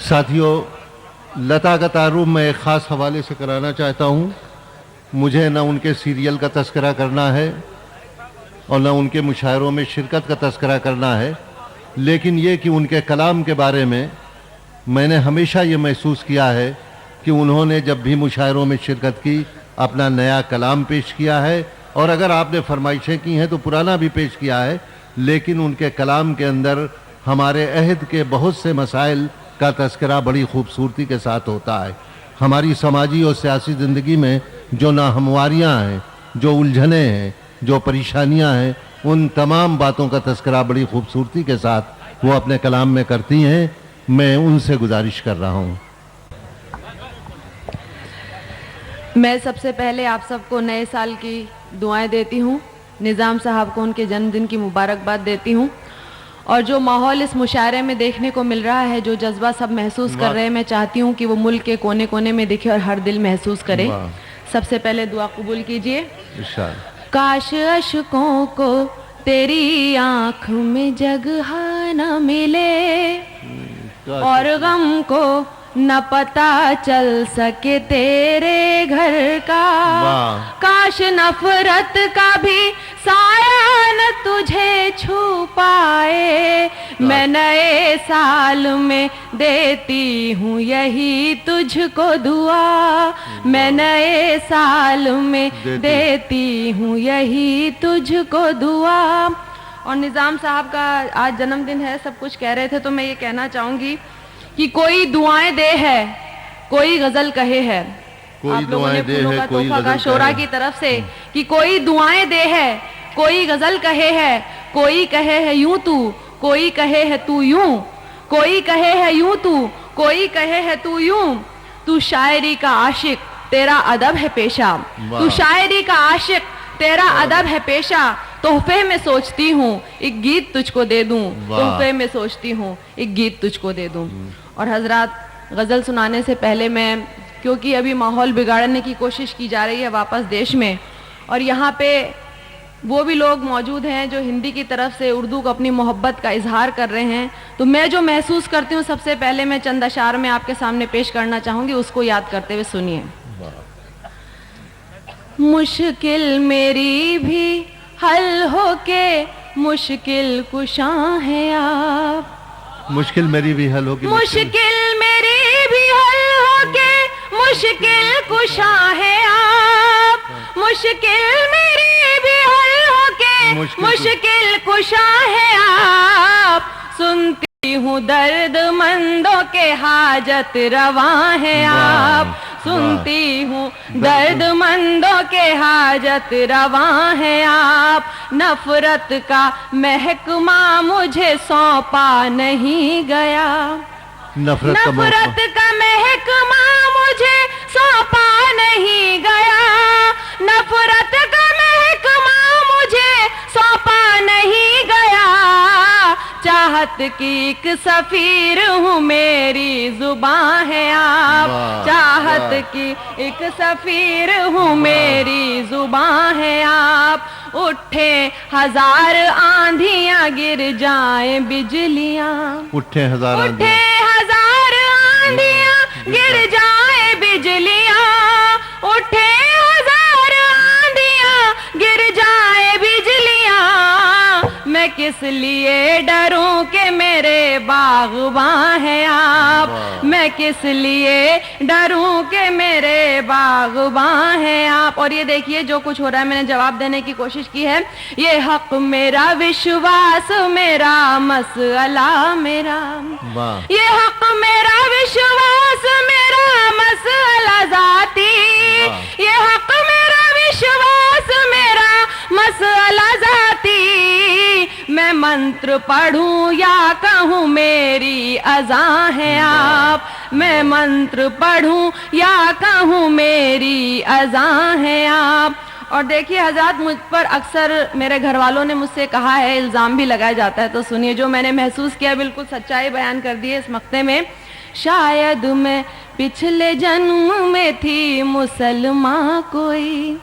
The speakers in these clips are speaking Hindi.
साथियों, लता का तारुफ मैं एक ख़ास हवाले से कराना चाहता हूँ। मुझे न उनके सीरियल का तस्करा करना है और न उनके मुशायरों में शिरकत का तस्करा करना है, लेकिन ये कि उनके कलाम के बारे में मैंने हमेशा ये महसूस किया है कि उन्होंने जब भी मुशायरों में शिरकत की अपना नया कलाम पेश किया है, और अगर आपने फरमाइशें की हैं तो पुराना भी पेश किया है, लेकिन उनके कलाम के अंदर हमारे अहद के बहुत से मसाइल का तस्करा बड़ी खूबसूरती के साथ होता है। हमारी समाजी और सियासी ज़िंदगी में जो नाहमवारियाँ हैं, जो उलझने हैं, जो परेशानियाँ हैं, उन तमाम बातों का तस्करा बड़ी खूबसूरती के साथ वो अपने कलाम में करती हैं। मैं उनसे गुजारिश कर रहा हूँ। मैं सबसे पहले आप सबको नए साल की दुआएं देती हूँ। निज़ाम साहब को उनके जन्मदिन की मुबारकबाद देती हूँ। और जो माहौल इस मुशायरे में देखने को मिल रहा है, जो जज्बा सब महसूस कर रहे हैं, मैं चाहती हूँ कि वो मुल्क के कोने कोने में दिखे और हर दिल महसूस करे। सबसे पहले दुआ कबूल कीजिए। काश अशकों को तेरी आँख में जगह न मिले और गम को न पता चल सके तेरे घर का। काश नफरत का भी साया न तुझे छू पाए। मैं नए साल में देती हूँ यही तुझको दुआ। मैं नए साल में देती हूँ यही तुझको दुआ। और निज़ाम साहब का आज जन्मदिन है, सब कुछ कह रहे थे, तो मैं ये कहना चाहूँगी कि कोई दुआएं दे है, कोई गजल कहे है। आप लोगों ने फूलों का तोहफा का शोरा की तरफ से कि कोई दुआएं दे है, कोई गजल कहे है, कोई कहे है यूं तू, कोई कहे है तू यूं, कोई कहे है यूं तू, कोई कहे है तू यूं। तू शायरी का आशिक, तेरा अदब है पेशा। तू शायरी का आशिक, तेरा अदब है पेशा। तोहफे में सोचती हूँ एक गीत तुझको दे दूं। तोहफे में सोचती हूँ एक गीत तुझको दे दूं। और हजरात, गज़ल सुनाने से पहले मैं, क्योंकि अभी माहौल बिगाड़ने की कोशिश की जा रही है वापस देश में, और यहाँ पे वो भी लोग मौजूद हैं जो हिंदी की तरफ से उर्दू को अपनी मोहब्बत का इजहार कर रहे हैं, तो मैं जो महसूस करती हूँ सबसे पहले मैं चंद अशार में आपके सामने पेश करना चाहूँगी। उसको याद करते हुए सुनिए। मुश्किल मेरी भी हल हो के मुश्किल कुशा है आप। मुश्किल मेरी भी हल होगी, मुश्किल मेरी भी हल हो के मुश्किल कुशा है आप। मुश्किल मेरी भी हल हो के मुश्किल कुशा है आप। सुनती हूँ दर्द मंदों के हाजत रवा है आप। सुनती हूँ दर्द मंदों के हाजत रवा है आप। नफरत का महकमा मुझे सौंपा नहीं गया। नफरत का महकमा मुझे सौंपा नहीं गया। नफरत का महकमा मुझे सौंपा नहीं गया। चाहत की एक सफीर हूँ, मेरी जुबां है आप। चाहत की एक सफीर हूँ, मेरी जुबां है आप। उठे हजार आंधियां गिर जाए बिजलियां। उठे हजार आंधियां गिर जाए बिजलियां। उठे हजार आंधियां गिर जाए बिजलियां। मैं किस लिए डरूं कि मेरे बागबां हैं आप। मैं किस लिए डरूं कि मेरे बागबां हैं आप। और ये देखिए जो कुछ हो रहा है, मैंने जवाब देने की कोशिश की है। ये हक मेरा, विश्वास मेरा, मसला मेरा। ये हक मेरा, विश्वास मेरा, मसला जाती। ये हक मेरा, विश्वास मेरा, मसला जाती। मैं मंत्र पढ़ूं या कहूँ मेरी अज़ा है आप। मैं मंत्र पढ़ूं या कहूँ मेरी अज़ा है आप। और देखिए हज़रात, मुझ पर अक्सर मेरे घर वालों ने मुझसे कहा है, इल्ज़ाम भी लगाया जाता है, तो सुनिए जो मैंने महसूस किया, बिल्कुल सच्चाई बयान कर दी है इस मक्ते में। शायद मैं पिछले जन्म में थी मुसलमान कोई।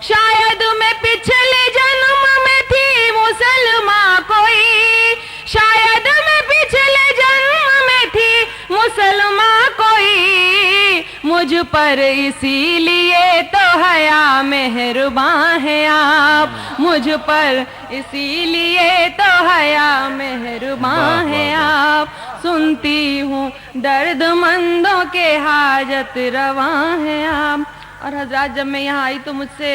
शायद मैं पिछले जन्म में थी मुसलमान कोई। शायद मैं पिछले जन्म में थी मुझ पर, इसीलिए तो हया मेहरबान है आप। मुझ पर इसीलिए तो हया मेहरबान है आप। सुनती हूँ दर्दमंदों के हाजत रवा है आप। और हजरात, जब मैं यहाँ आई तो मुझसे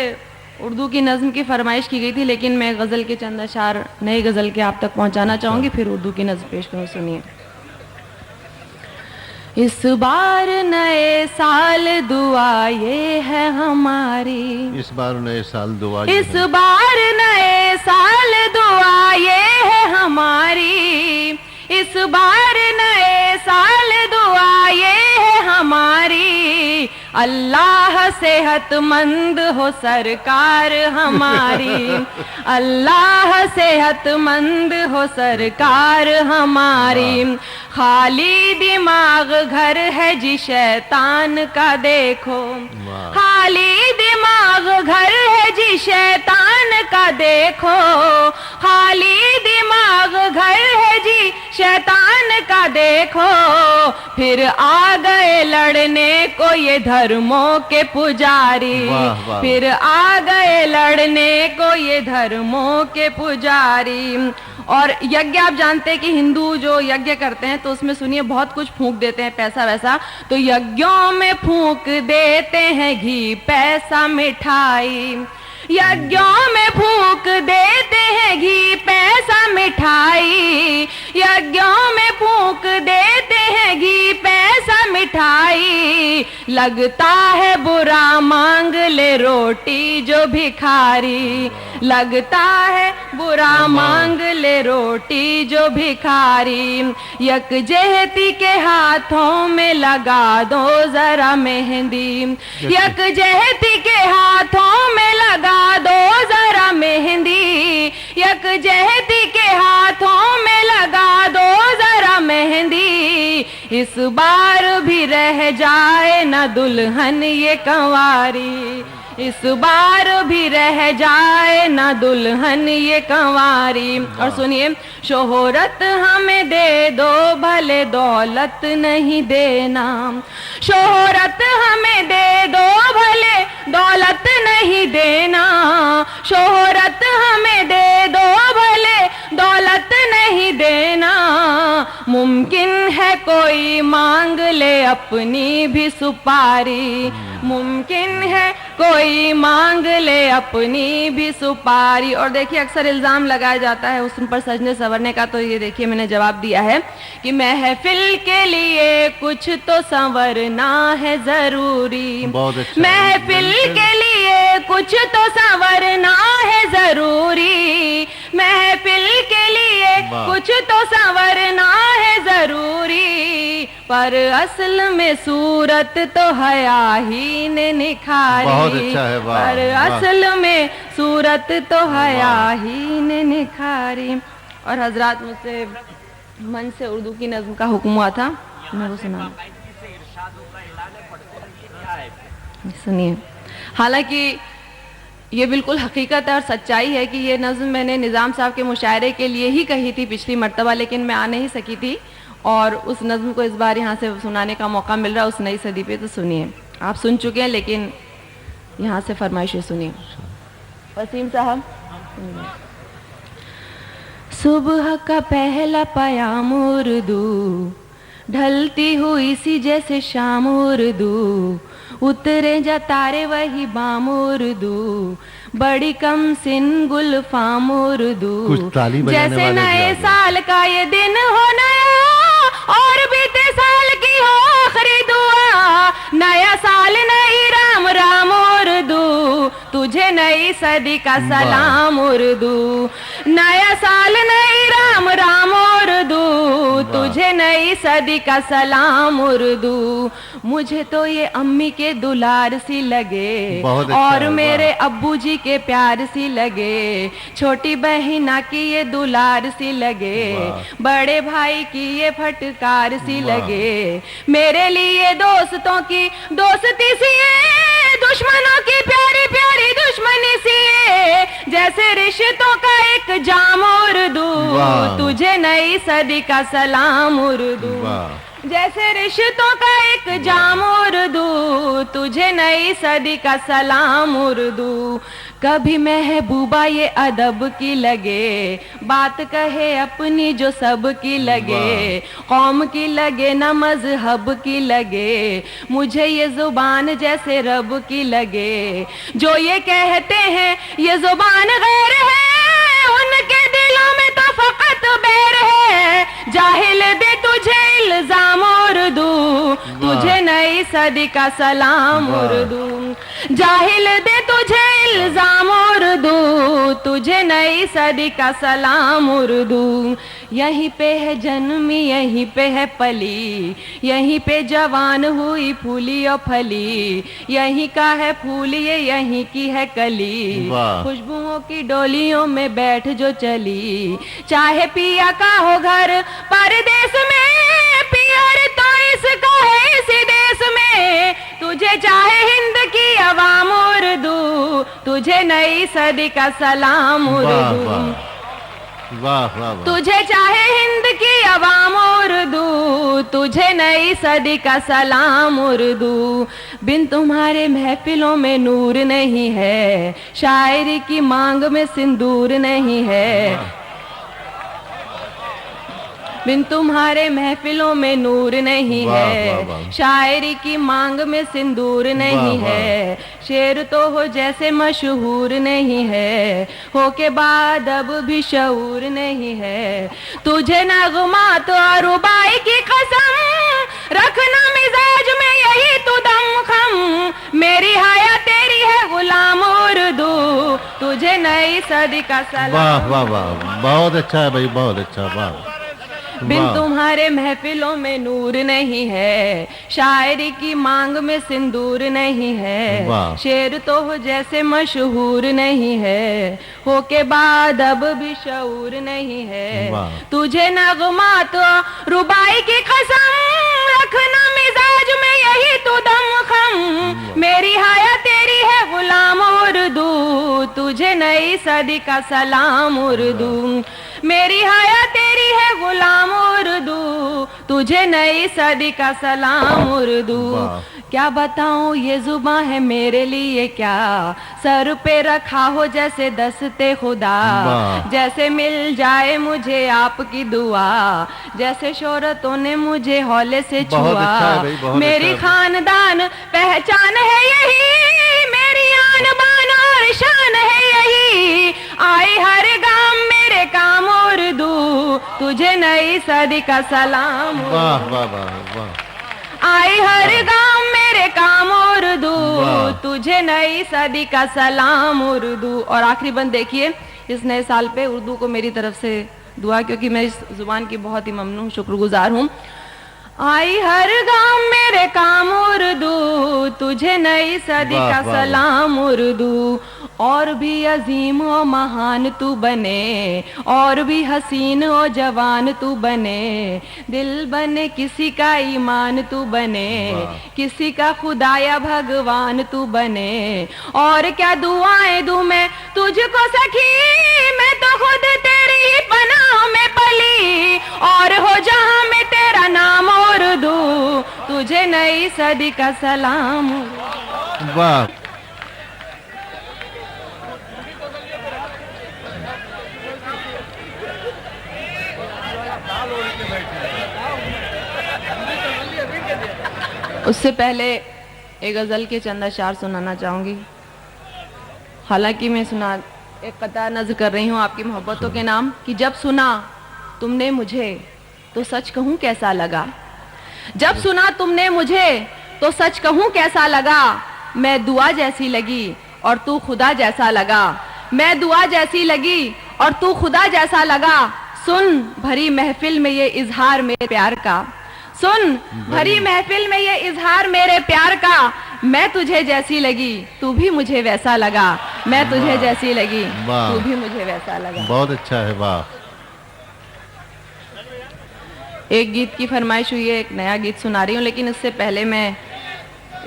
उर्दू की नज़्म की फरमाइश की गई थी, लेकिन मैं गज़ल के चंद अशार नई गज़ल के आप तक पहुँचाना चाहूँगी, फिर उर्दू की नज़्म पेश करूँ। सुनिए। इस बार नए साल दुआ ये है हमारी, इस बार नए साल दुआ, इस बार नए साल दुआ ये है हमारी। इस बार नए साल दुआ ये है हमारी। अल्लाह सेहतमंद हो सरकार हमारी। अल्लाह सेहतमंद हो सरकार हमारी। खाली दिमाग घर है जी शैतान का देखो। खाली दिमाग घर है जी शैतान का देखो। खाली दिमाग घर है जी शैतान का देखो। फिर आ गए लड़ने को ये धर्मों के पुजारी। फिर आ गए लड़ने को ये धर्मों के पुजारी। और यज्ञ, आप जानते हैं कि हिंदू जो यज्ञ करते हैं तो उसमें सुनिए बहुत कुछ फूंक देते हैं, पैसा वैसा। तो यज्ञों में फूंक देते हैं घी पैसा मिठाई। यज्ञों में फूंक देते हैं घी पैसा मिठाई। यज्ञों में फूंक देते हैं घी पैसा मिठाई। लगता है बुरा मांग ले रोटी जो भिखारी। लगता है बुरा मांग ले रोटी जो भिखारी। यकजहती के हाथों में लगा दो जरा मेहंदी। यकजहती के हाथों में लगा दो जरा मेहंदी। यकजहती के हाथों में लगा दो जरा मेहंदी। इस बार भी रह जाए न दुल्हन ये कंवारी। इस बार भी रह जाए न दुल्हन ये कंवारी। और सुनिए, शोहरत हमें दे दो भले दौलत नहीं देना। शोहरत हमें दे दो भले दौलत नहीं देना। शोहरत हमें दे दो भले दौलत नहीं देना। मुमकिन है कोई मांग ले अपनी भी सुपारी। मुमकिन है कोई मांग ले अपनी भी सुपारी। और देखिए, अक्सर इल्जाम लगाया जाता है उस पर सजने संवरने का, तो ये देखिए मैंने जवाब दिया है कि महफिल के लिए कुछ तो संवरना है जरूरी। महफिल के लिए कुछ तो संवरना है जरूरी। महफिल के लिए कुछ तो संवरना है जरूरी। पर असल में सूरत तो हया ही ने निखारी। बहुत अच्छा है, पर असल में सूरत तो हया ही ने निखारी। और हजरात, मुझसे मन से उर्दू की नज़्म का हुक्म हुआ था, मैं वो सुना। सुनिए। हालांकि ये बिल्कुल हकीकत है और सच्चाई है कि ये नज़्म मैंने निज़ाम साहब के मुशायरे के लिए ही कही थी पिछली मर्तबा, लेकिन मैं आ नहीं सकी थी और उस नज़्म को इस बार यहाँ से सुनाने का मौका मिल रहा है उस नई सदी पे। तो सुनिए, आप सुन चुके हैं लेकिन यहाँ से फरमाइश सुनिए। वसीम साहब। सुबह का पहला पयाम उर्दू, ढलती हुई सी जैसे शाम उर्दू। उतरे जा तारे वही बाम उर्दू, बड़ी कम सिन गुलफाम उर्दू। जैसे नए साल का ये दिन हो नया और बीते साल की हो आखिरी दुआ। नया साल नई राम राम उर्दू, तुझे नई सदी का सलाम उर्दू। नया साल नई राम राम उर्दू, तुझे नई सदी का सलाम उर्दू। मुझे तो ये अम्मी के दुलार सी लगे और मेरे अब्बू जी के प्यार सी लगे। छोटी बहना की ये दुलार सी लगे, बड़े भाई की ये फटकार सी लगे। मेरे लिए दोस्तों की दोस्ती सी दुश्मनों की प्यारी प्यारी दुश्मनी सी है, जैसे रिश्तों का एक जाम उर्दू, वाह। तुझे नई सदी का सलाम उर्दू। वाह। जैसे रिश्तों का एक जाम उर्दू, तुझे नई सदी का सलाम उर्दू। कभी महबूबा ये अदब की लगे, बात कहे अपनी जो सब की लगे, कौम की लगे न मजहब की लगे, मुझे ये जुबान जैसे रब की लगे। जो ये कहते हैं ये जुबान गैर है, उनके दिलों में तो फकत बैर है। जाहिल दे तुझे इल्जाम उर्दू, तुझे नई सदी का सलाम उर्दू। जाहिल दे तुझे इल्जाम उर्दू, तुझे नई सदी का सलाम उर्दू। यहीं पे है जन्मी यहीं पे है पली, यहीं पे जवान हुई फूली और फली, यहीं का है फूल ये यहीं की है कली। वाह। खुशबुओं की डोलियों में बैठ जो चली, चाहे पिया का हो घर परदेश में, पियर तो इसका है इसी देश में। तुझे चाहे हिंद की अवाम उर्दू, तुझे नई सदी का सलाम वाह उर्दू। वाह वाह वाह। तुझे चाहे हिंद की अवाम उर्दू, तुझे नई सदी का सलाम उर्दू। बिन तुम्हारे महफिलों में नूर नहीं है, शायरी की मांग में सिंदूर नहीं है। बिन तुम्हारे महफिलों में नूर नहीं वाह, है, वाह, वाह। शायरी की मांग में सिंदूर नहीं वाह, है। शेर तो हो जैसे मशहूर नहीं है, हो के बाद अब भी शऊर नहीं है। तुझे नगमात और रुबाई की कसम, रखना मिजाज में यही तू दम खम। मेरी हाया तेरी है गुलाम उर्दू, तुझे नई सदी का सलाम। वाह वाह वाह, बहुत अच्छा है भाई, बहुत अच्छा। वाह। बिन वाह। तुम्हारे महफिलों में नूर नहीं है, शायरी की मांग में सिंदूर नहीं है। वाह। शेर तो हो जैसे मशहूर नहीं है, हो के बाद अब भी शऊर नहीं है। वाह। तुझे नगमात रुबाई की कसम, रखना मिजाज में यही तू दम खम। मेरी हाया तेरी है गुलाम उर्दू, तुझे नई सदी का सलाम उर्दू। मेरी हाया तेरी है गुलाम उर्दू, तुझे नई सदी का सलाम उर्दू। वाह। क्या बताऊं ये जुबां है मेरे लिए क्या, सर पे रखा हो जैसे दस्ते खुदा। वाह। जैसे मिल जाए मुझे आपकी दुआ, जैसे शोहरतों ने मुझे हौले से बहुत छुआ। अच्छा है भाई, बहुत मेरी अच्छा है। खानदान पहचान है यही, मेरी आन बान और शान है यही। आई हर गाम मेरे काम उर्दू, तुझे नई सदी का सलाम उर्दू। वाह वाह वाह वाह। आई हर गाम मेरे काम उर्दू, वाह। तुझे नई सदी का सलाम उर्दू। और आखिरी बंद देखिए, इस नए साल पे उर्दू को मेरी तरफ से दुआ, क्योंकि मैं इस जुबान की बहुत ही ममनून शुक्रगुजार हूँ। आई हर गाम मेरे काम उर्दू, तुझे नई सदी वाह, का वाह, वाह। सलाम उर्दू। और भी अजीम और महान तू बने, और भी हसीन और जवान तू बने। दिल बने किसी का ईमान तू बने, वाह। किसी का खुदा या भगवान तू बने। और क्या दुआएं दूं मैं तुझको सखी, मैं तो खुद तेरी ही पनाह में पली। और हो जहां में तेरा नाम उर्दू, तुझे नई सदी का सलाम। वाह। उससे पहले एक गज़ल के चंद अशार सुनाना चाहूँगी। हालांकि मैं एक कतार नज़र कर रही हूँ आपकी मोहब्बतों के नाम, कि जब सुना तुमने मुझे तो सच कहूँ कैसा लगा। जब सुना तुमने मुझे तो सच कहूँ कैसा लगा। मैं दुआ जैसी लगी और तू खुदा जैसा लगा। मैं दुआ जैसी लगी और तू खुदा जैसा लगा। सुन भरी महफिल में ये इजहार मेरे प्यार का, सुन भरी महफिल में ये इजहार मेरे प्यार का। मैं तुझे जैसी लगी तू भी मुझे वैसा लगा। मैं तुझे जैसी लगी वाह। तू भी मुझे वैसा लगा। बहुत अच्छा है। वाह। एक गीत की फरमाइश हुई है, एक नया गीत सुना रही हूँ, लेकिन इससे पहले मैं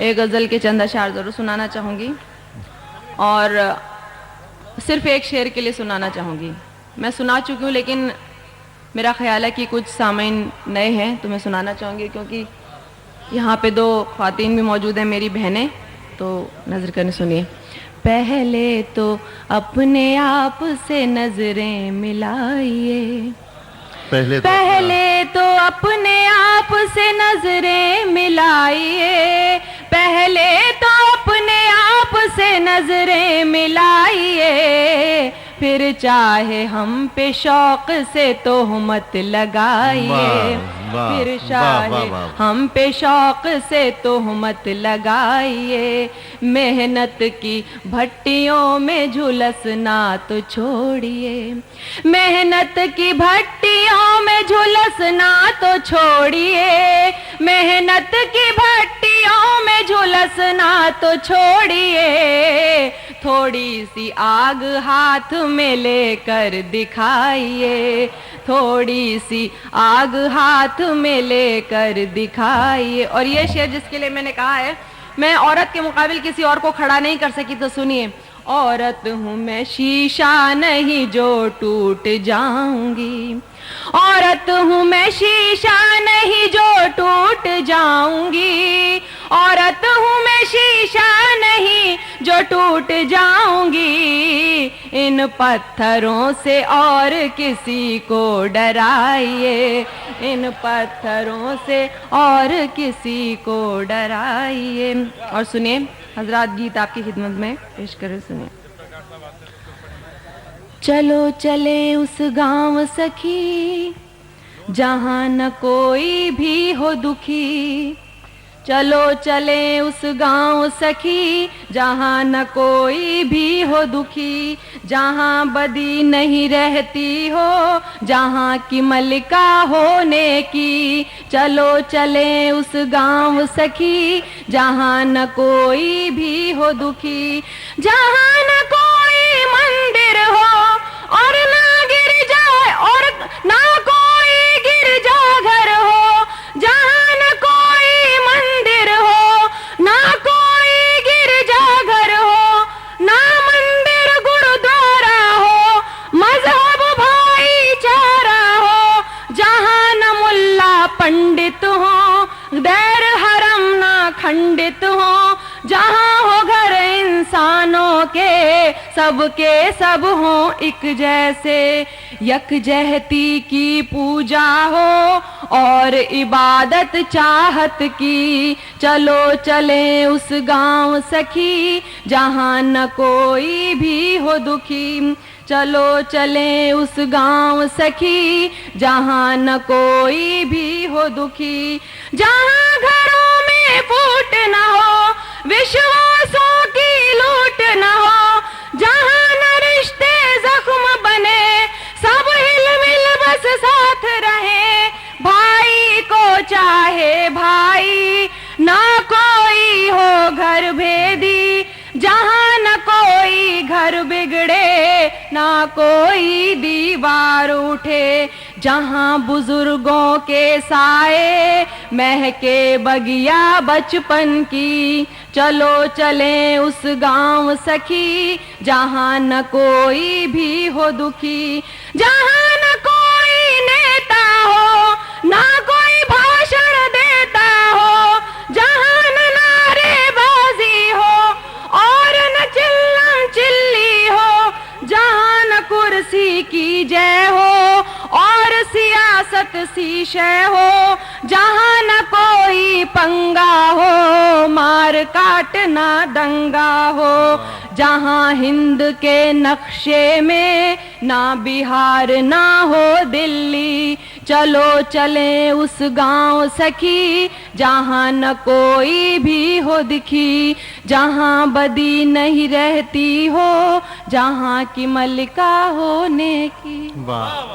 एक गज़ल के चंद अशार ज़रूर सुनाना चाहूँगी और सिर्फ एक शेर के लिए सुनाना चाहूँगी। मैं सुना चुकी हूँ लेकिन मेरा ख्याल है कि कुछ सामीन नए हैं तो मैं सुनाना चाहूँगी, क्योंकि यहाँ पे दो ख्वातीन भी मौजूद हैं, मेरी बहनें, तो नज़र करने सुनिए। पहले तो अपने आप से नजरें मिलाइए, पहले तो अपने आप से नजरें मिलाइए, पहले तो अपने आप से नजरें मिलाइए, फिर चाहे हम पे शौक से तोहमत लगाइए, फिर चाहे हम पे शौक से तोहमत लगाइए, मेहनत की भट्टियों में झुलसना तो छोड़िए, मेहनत की भट्टियों में झुलसना तो छोड़िए, मेहनत की भट्टियों में झुलसना तो छोड़िए, थोड़ी सी आग हाथ में लेकर दिखाइए, थोड़ी सी आग हाथ में लेकर दिखाइए। और ये शेर जिसके लिए मैंने कहा है, मैं औरत के मुकाबिल किसी और को खड़ा नहीं कर सकी, तो सुनिए। औरत हूँ मैं शीशा नहीं जो टूट जाऊंगी, औरत हूँ मैं शीशा नहीं जो टूट जाऊंगी, औरत हूँ मैं शीशा नहीं जो टूट जाऊंगी, इन पत्थरों से और किसी को डराइए, इन पत्थरों से और किसी को डराइए। और सुनिए हजरात, गीत आपकी खिदमत में पेश करें, सुनिए। चलो चले उस गांव सखी जहां न कोई भी हो दुखी, चलो चले उस गांव सखी जहां न कोई भी हो दुखी, जहां बदी नहीं रहती हो, जहां की मलिका होने की, चलो चले उस गांव सखी जहां न कोई भी हो दुखी, जहां न कोई मंदिर हो और ना गिरजा और ना कोई गिरजा घर हो, जहां न कोई मंदिर हो ना कोई गिरजा घर हो, ना मंदिर गुरुद्वारा हो, मजहब भाईचारा हो, जहां न मुल्ला पंडित हो, दैर हरम ना खंडित हो, जहां हो घर इंसानों के सबके सब हो एक जैसे, यकजहती की पूजा हो और इबादत चाहत की, चलो चले उस गांव सखी जहां न कोई भी हो दुखी, चलो चले उस गांव सखी जहां न कोई भी हो दुखी, जहां घरों में फूट न हो, विश्वासों की लूट न हो, जहां न रिश्ते जख्म बने, सब हिल मिल बस साथ रहे, भाई को चाहे भाई ना कोई हो घर भेदी, जहां न कोई घर बिगड़े ना कोई दीवार उठे, जहां बुजुर्गों के साए महके बगिया बचपन की, चलो चले उस गांव सखी जहां न कोई भी हो दुखी, जहां न कोई नेता हो ना कोई भाषण देता हो, जहां न नारेबाजी हो और न चिल्लम चिल्ली हो, जहां न कुर्सी की जय हो और सियासत सी शय हो, जहां न कोई पंगा हो मार काट ना दंगा हो, जहां हिंद के नक्शे में ना बिहार ना हो दिल्ली, चलो चले उस गांव सखी जहां न कोई भी हो दिखी, जहां बदी नहीं रहती हो, जहां की मलिका होने की। वाह।